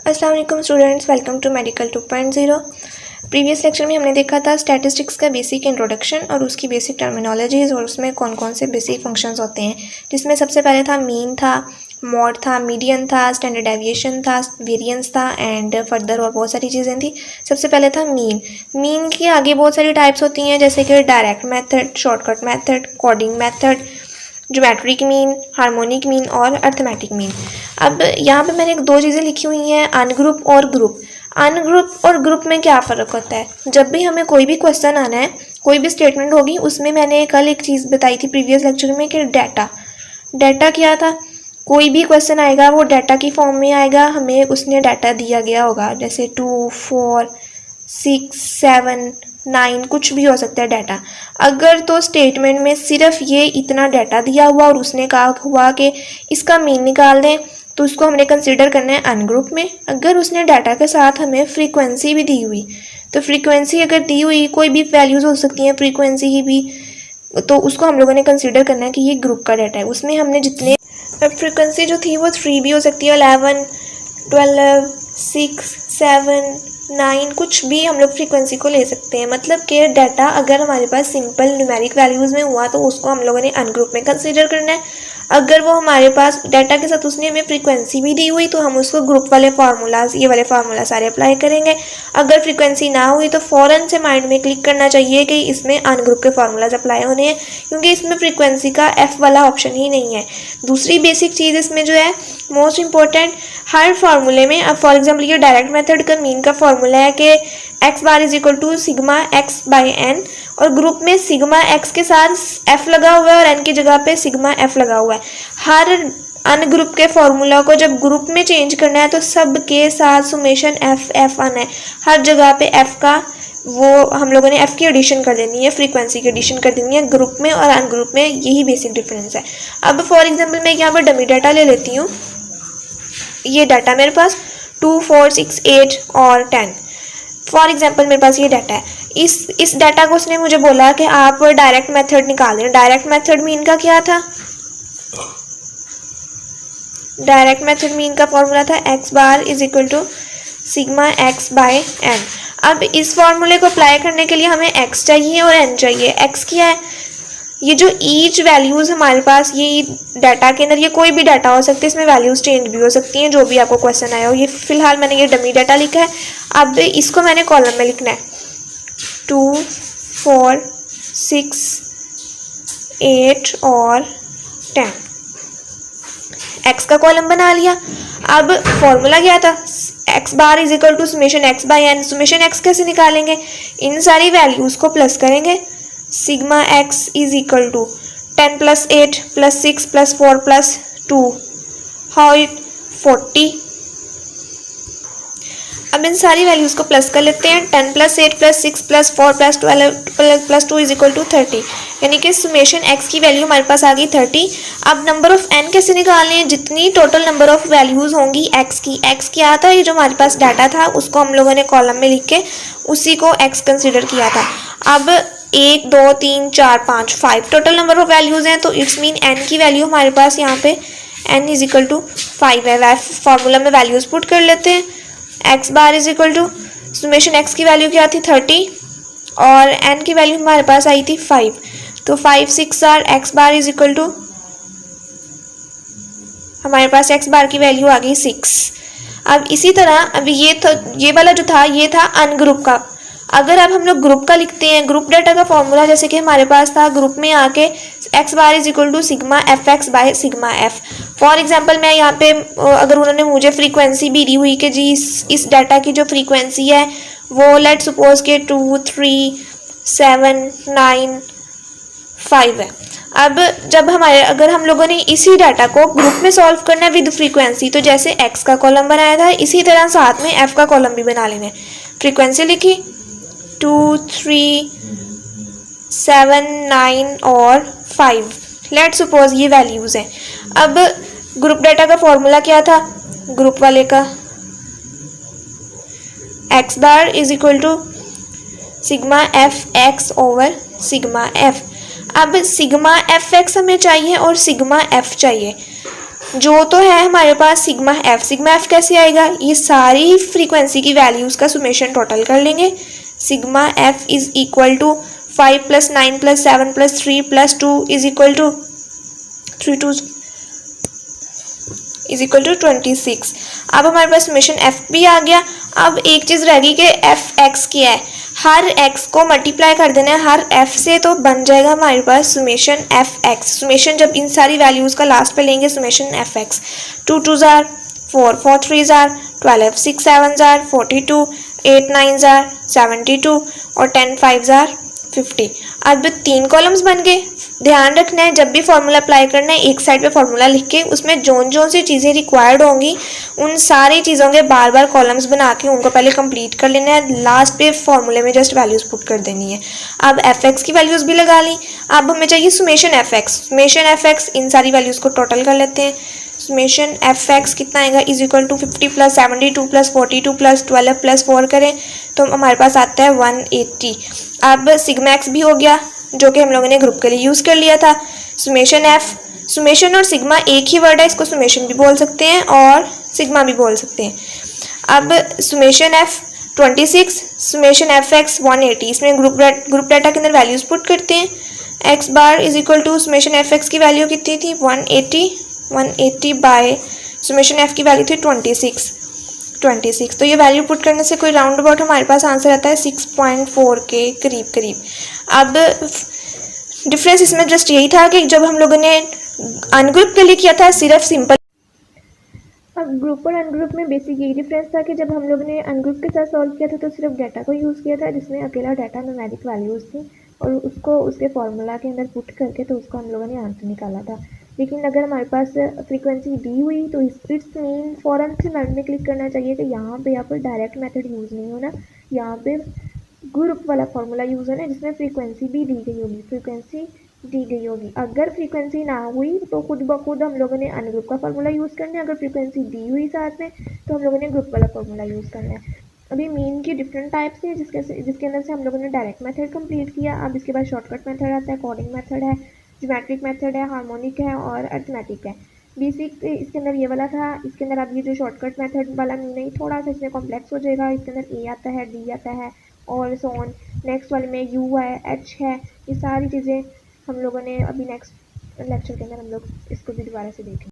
अस्सलाम वालेकुम students, welcome to medical 2.0। Previous lecture में हमने देखा था स्टैटिस्टिक्स का बेसिक इंट्रोडक्शन और उसकी बेसिक टर्मिनोलॉजीज और उसमें कौन कौन से बेसिक फंक्शंस होते हैं, जिसमें सबसे पहले था मीन था, मॉड था, मीडियन था, स्टैंडर्ड डेविएशन था, वेरिएंस था एंड फर्दर और बहुत सारी चीज़ें थी। सबसे पहले था मीन। मीन की आगे बहुत सारी टाइप्स होती हैं, जैसे कि direct method, shortcut method, coding method, geometric mean, harmonic mean और अर्थमेटिक मीन। अब यहाँ पे मैंने दो चीज़ें लिखी हुई हैं, अनग्रुप और ग्रुप। अनग्रुप और ग्रुप में क्या फ़र्क होता है? जब भी हमें कोई भी क्वेश्चन आना है, कोई भी स्टेटमेंट होगी, उसमें मैंने कल एक चीज़ बताई थी प्रीवियस लेक्चर में कि डाटा क्या था। कोई भी क्वेश्चन आएगा वो डाटा की फॉर्म में आएगा, हमें उसने डाटा दिया गया होगा, जैसे 2, 4, 6, 7, 9 कुछ भी हो सकता है डाटा। अगर तो स्टेटमेंट में सिर्फ ये इतना डाटा दिया हुआ और उसने कहा हुआ कि इसका मीन निकाल दें, तो उसको हमने कंसीडर करना है अनग्रुप में। अगर उसने डाटा के साथ हमें फ्रीक्वेंसी भी दी हुई, तो फ्रीक्वेंसी अगर दी हुई, कोई भी वैल्यूज़ हो सकती हैं फ्रीक्वेंसी की भी, तो उसको हम लोगों ने कंसीडर करना है कि ये ग्रुप का डाटा है। उसमें हमने जितने फ्रीक्वेंसी जो थी वो 3 भी हो सकती है, 11, 12, 6, 7, 9 कुछ भी हम लोग फ्रीक्वेंसी को ले सकते हैं। मतलब कि डाटा अगर हमारे पास सिंपल न्यूमेरिक वैल्यूज़ में हुआ तो उसको हम लोगों ने अनग्रुप में कंसीडर करना है। अगर वो हमारे पास डाटा के साथ उसने हमें फ्रीक्वेंसी भी दी हुई तो हम उसको ग्रुप वाले फार्मूलाज, ये वाले फार्मूला सारे अप्लाई करेंगे। अगर फ्रीक्वेंसी ना हुई तो फ़ौरन से माइंड में क्लिक करना चाहिए कि इसमें अनग्रुप के फार्मूलाज अप्लाई होने हैं, क्योंकि इसमें फ्रीक्वेंसी का एफ वाला ऑप्शन ही नहीं है। दूसरी बेसिक चीज़ इसमें जो है मोस्ट इम्पॉर्टेंट, हर फार्मूले में, अब फॉर एग्जाम्पल ये डायरेक्ट मेथड का मीन का फार्मूला है कि X bar is equal to sigma X by N, और ग्रुप में सिग्मा एक्स के साथ एफ लगा हुआ है और एन की जगह पे सिग्मा एफ लगा हुआ है। हर अनग्रुप के फॉर्मूला को जब ग्रुप में चेंज करना है तो सब के साथ सुमेशन एफ एफ आना है। हर जगह पे एफ का वो हम लोगों ने एफ की एडिशन कर देनी है, फ्रीक्वेंसी की एडिशन कर देनी है ग्रुप में और अनग्रुप में। यही बेसिक डिफरेंस है। अब फॉर एग्जाम्पल मैं यहाँ पर डमी डाटा ले लेती हूँ। ये डाटा मेरे पास 2, 4, 6, 8 और 10 फॉर एग्जाम्पल मेरे पास ये डाटा है। इस डाटा को उसने मुझे बोला कि आप डायरेक्ट मेथड निकालें। डायरेक्ट मेथड मीन का क्या था? डायरेक्ट मेथड मीन का फॉर्मूला था X bar is equal to sigma X by N. अब इस फॉर्मूले को अप्लाई करने के लिए हमें एक्स चाहिए और एन चाहिए। एक्स क्या है? ये जो ईच वैल्यूज़ हमारे पास ये डाटा के अंदर, ये कोई भी डाटा हो सकता है, इसमें वैल्यूज़ चेंज भी हो सकती हैं, जो भी आपको क्वेश्चन आया हो। ये फिलहाल मैंने ये डमी डाटा लिखा है। अब इसको मैंने कॉलम में लिखना है 2, 4, 6, 8 और 10। एक्स का कॉलम बना लिया। अब फॉर्मूला क्या था? X bar is equal to summation X by N. Summation X कैसे निकालेंगे? इन सारी वैल्यूज़ को प्लस करेंगे। Sigma X is equal to 10 + 8 + 6 + 4 + 2 हाउ इट 40। अब इन सारी वैल्यूज़ को प्लस कर लेते हैं। 10 + 8 + 6 + 4 + 12 + 2 इज इक्वल टू 30, यानी कि सुमेशन एक्स की वैल्यू हमारे पास आ गई 30। अब नंबर ऑफ एन कैसे निकालने हैं? जितनी टोटल नंबर ऑफ वैल्यूज़ होंगी एक्स की, एक्स क्या था? ये जो हमारे पास डाटा था उसको हम लोगों ने कॉलम में लिख के उसी को एक्स कंसिडर किया था। अब 1, 2, 3, 4, 5, 5 टोटल नंबर ऑफ वैल्यूज़ हैं, तो इट्स मीन एन की वैल्यू हमारे पास यहाँ पे एन इज इक्वल टू 5 है। फार्मूला में वैल्यूज़ पुट कर लेते हैं। X bar is equal to summation X की वैल्यू क्या थी 30 और एन की वैल्यू हमारे पास आई थी 5, तो 5, 6 आर X bar is equal to हमारे पास एक्स बार की वैल्यू आ गई 6। अब इसी तरह अभी ये वाला जो था ये था अनग्रुप का। अगर अब हम लोग ग्रुप का लिखते हैं, ग्रुप डाटा का फॉर्मूला जैसे कि हमारे पास था ग्रुप में आके X bar is equal to sigma F X by sigma F. For example मैं यहाँ पे अगर उन्होंने मुझे फ्रीक्वेंसी भी दी हुई कि जी इस डाटा की जो फ्रीक्वेंसी है वो लेट सपोज के 2, 3, 7, 9, 5 है। अब जब अगर हम लोगों ने इसी डाटा को ग्रुप में सॉल्व करना है विद फ्रीक्वेंसी, तो जैसे एक्स का कॉलम बनाया था इसी तरह साथ में एफ का कॉलम भी बना लेना है। फ्रीक्वेंसी लिखी 2, 3, 7, 9 और 5, लेट सपोज ये वैल्यूज़ हैं। अब ग्रुप डाटा का फॉर्मूला क्या था? ग्रुप वाले का X bar is equal to sigma F X over sigma F. अब सिग्मा एफ एक्स हमें चाहिए और सिग्मा एफ चाहिए। जो तो है हमारे पास सिग्मा एफ कैसे आएगा, ये सारी फ्रीक्वेंसी की वैल्यूज़ का सुमेशन टोटल कर लेंगे। Sigma F is equal to 5 + 9 + 7 + 3 + 2 is equal to 26। अब हमारे पास सुमेशन एफ भी आ गया। अब एक चीज़ रह गई कि एफ एक्स क्या है, हर एक्स को मल्टीप्लाई कर देना है हर एफ से, तो बन जाएगा हमारे पास सुमेशन एफ एक्स। सुमेशन जब इन सारी वैल्यूज़ का लास्ट पे लेंगे, summation F x 2 2 jar 4 4 3 jar 12 6 7 jar 42 8 9 jar 72 और 10 5 जार 50। अब 3 कॉलम्स बन गए। ध्यान रखना है जब भी फॉर्मूला अप्लाई करना है, एक साइड पे फॉर्मूला लिख के उसमें जो सी चीज़ें रिक्वायर्ड होंगी उन सारी चीज़ों के बार बार कॉलम्स बना के उनको पहले कंप्लीट कर लेना है, लास्ट पे फॉर्मूले में जस्ट वैल्यूज़ पुट कर देनी है। अब एफ एक्स की वैल्यूज़ भी लगा ली। अब हमें चाहिए सुमेशन एफ एक्स। इन सारी वैल्यूज़ को टोटल कर लेते हैं। सुमेशन एफ एक्स कितना आएगा, इज इक्वल टू 50 + 72 + 42 + 12 + 4 करें तो हमारे पास आता है 180। अब सिग्मा एक्स भी हो गया, जो कि हम लोगों ने ग्रुप के लिए यूज़ कर लिया था। सुमेशन और सिग्मा एक ही वर्ड है, इसको सुमेशन भी बोल सकते हैं और सिग्मा भी बोल सकते हैं। अब summation F 26, summation F x 180। इसमें ग्रुप डाटा के अंदर वैल्यूज़ पुट करते हैं। X bar is equal to summation F X की वैल्यू कितनी थी, 180 बाय सुमेशन एफ की वैल्यू थी 26। तो ये वैल्यू पुट करने से कोई राउंड अबाउट हमारे पास आंसर आता है 6.4 के करीब। अब डिफरेंस इसमें जस्ट यही था कि जब हम लोगों ने अनग्रुप के लिए किया था सिर्फ सिंपल। अब ग्रुप और अनग्रुप में बेसिक यही डिफरेंस था कि जब हम लोगों ने अनग्रुप के साथ सॉल्व किया था तो सिर्फ डाटा को यूज़ किया था, जिसमें अकेला डाटा न्यूमेरिक वैल्यूज़ थी और उसको उसके फार्मूला के अंदर पुट करके तो उसको हम लोगों ने आंसर निकाला था। लेकिन अगर हमारे पास फ्रीक्वेंसी दी हुई तो इट्स मीन फ़ौरन से मेल में क्लिक करना चाहिए कि यहाँ पे यहाँ पर डायरेक्ट मेथड यूज़ नहीं होना, यहाँ पे ग्रुप वाला फार्मूला यूज़ होना जिसमें फ्रीक्वेंसी भी दी गई होगी। अगर फ्रीक्वेंसी ना हुई तो खुद ब खुद हम लोगों ने अनग्रुप का फार्मूला यूज़ करना है। अगर फ्रीक्वेंसी दी हुई साथ में तो हम लोगों ने ग्रुप वाला फार्मूला यूज़ करना है। अभी मीन की डिफरेंट टाइप्स हैं जिसके अंदर से हम लोगों ने डायरेक्ट मेथड कंप्लीट किया। अब इसके बाद शॉर्टकट मेथड आता है, कोडिंग मेथड है, ज्योमेट्रिक मेथड है, हार्मोनिक है और अरिथमेटिक है। बेसिक इसके अंदर ये वाला था। इसके अंदर अब ये जो शॉर्टकट मेथड वाला मीन है थोड़ा सा इसमें कॉम्प्लेक्स हो जाएगा। इसके अंदर ए आता है, डी आता है और सो ऑन। नेक्स्ट वाले में यू है, एच है, ये सारी चीज़ें हम लोगों ने अभी नेक्स्ट लेक्चर के अंदर हम लोग इसको भी दोबारा से देखेंगे।